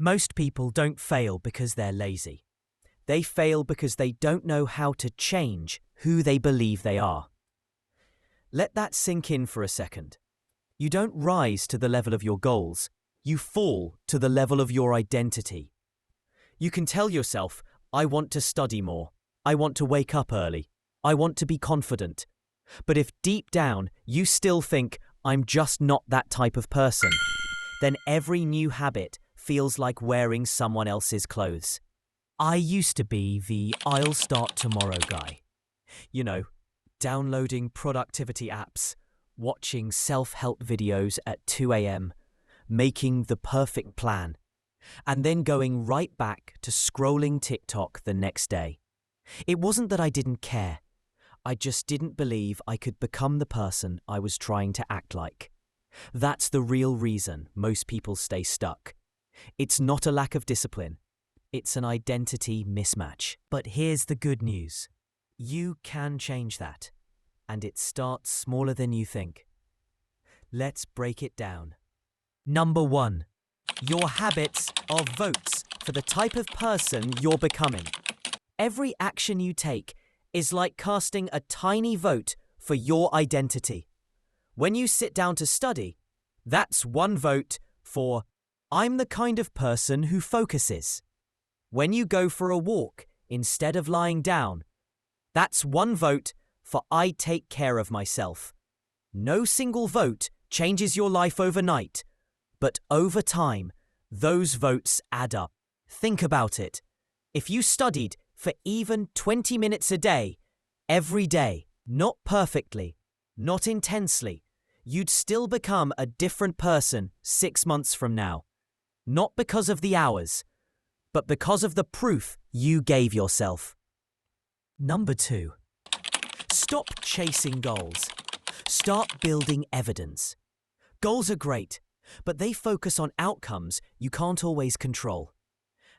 Most people don't fail because they're lazy. They fail because they don't know how to change who they believe they are. Let that sink in for a second. You don't rise to the level of your goals. You fall to the level of your identity. You can tell yourself, I want to study more. I want to wake up early. I want to be confident. But if deep down you still think, I'm just not that type of person, then every new habit feels like wearing someone else's clothes. I used to be the I'll start tomorrow guy. You know, downloading productivity apps, watching self-help videos at 2 a.m., making the perfect plan, and then going right back to scrolling TikTok the next day. It wasn't that I didn't care. I just didn't believe I could become the person I was trying to act like. That's the real reason most people stay stuck. It's not a lack of discipline. It's an identity mismatch. But here's the good news. You can change that. And it starts smaller than you think. Let's break it down. Number 1. Your habits are votes for the type of person you're becoming. Every action you take is like casting a tiny vote for your identity. When you sit down to study, that's one vote for I'm the kind of person who focuses. When you go for a walk instead of lying down, that's one vote for I take care of myself. No single vote changes your life overnight, but over time, those votes add up. Think about it. If you studied for even 20 minutes a day, every day, not perfectly, not intensely, you'd still become a different person 6 months from now. Not because of the hours, but because of the proof you gave yourself. Number 2. Stop chasing goals. Start building evidence. Goals are great, but they focus on outcomes you can't always control.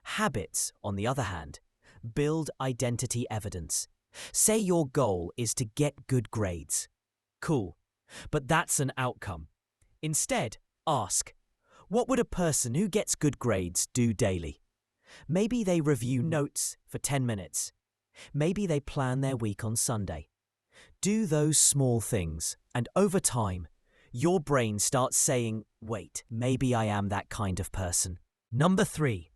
Habits, on the other hand, build identity evidence. Say your goal is to get good grades. Cool, but that's an outcome. Instead, ask, what would a person who gets good grades do daily? Maybe they review notes for 10 minutes. Maybe they plan their week on Sunday. Do those small things, and over time, your brain starts saying, wait, maybe I am that kind of person. Number 3.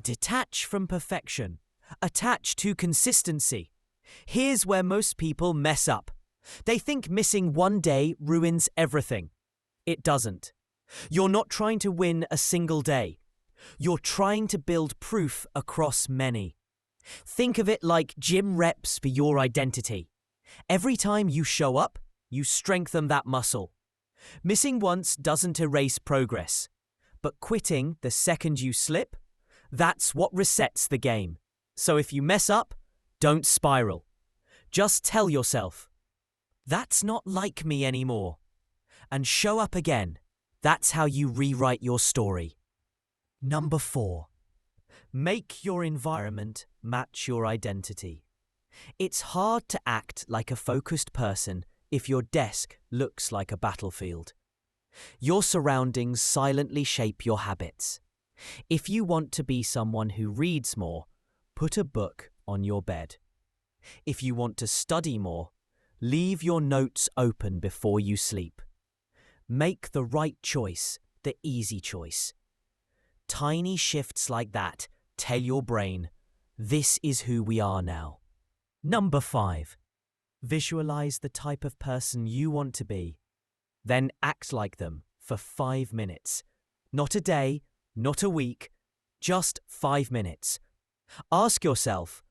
Detach from perfection. Attach to consistency. Here's where most people mess up. They think missing one day ruins everything. It doesn't. You're not trying to win a single day. You're trying to build proof across many. Think of it like gym reps for your identity. Every time you show up, you strengthen that muscle. Missing once doesn't erase progress, but quitting the second you slip, that's what resets the game. So if you mess up, don't spiral. Just tell yourself, that's not like me anymore, and show up again. That's how you rewrite your story. Number 4. Make your environment match your identity. It's hard to act like a focused person if your desk looks like a battlefield. Your surroundings silently shape your habits. If you want to be someone who reads more, put a book on your bed. If you want to study more, leave your notes open before you sleep. Make the right choice, the easy choice. Tiny shifts like that tell your brain, this is who we are now. Number 5. Visualize the type of person you want to be. Then act like them for 5 minutes. Not a day, not a week, just 5 minutes. Ask yourself,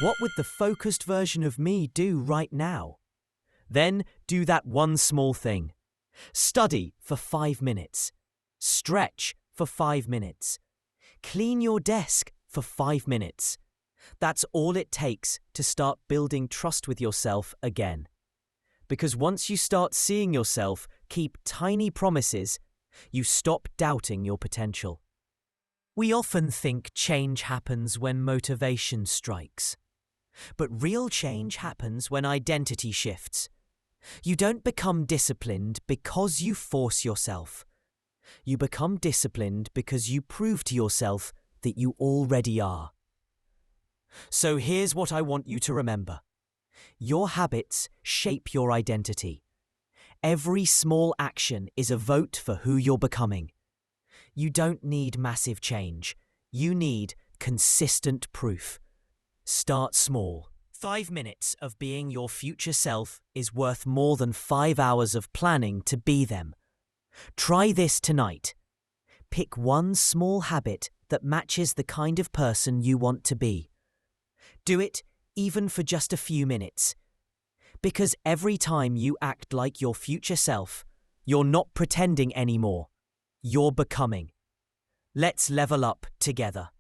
what would the focused version of me do right now? Then do that one small thing. Study for 5 minutes. Stretch for 5 minutes. Clean your desk for 5 minutes. That's all it takes to start building trust with yourself again. Because once you start seeing yourself keep tiny promises, you stop doubting your potential. We often think change happens when motivation strikes. But real change happens when identity shifts. You don't become disciplined because you force yourself. You become disciplined because you prove to yourself that you already are. So here's what I want you to remember. Your habits shape your identity. Every small action is a vote for who you're becoming. You don't need massive change. You need consistent proof. Start small. 5 minutes of being your future self is worth more than 5 hours of planning to be them. Try this tonight. Pick one small habit that matches the kind of person you want to be. Do it even for just a few minutes. Because every time you act like your future self, you're not pretending anymore. You're becoming. Let's level up together.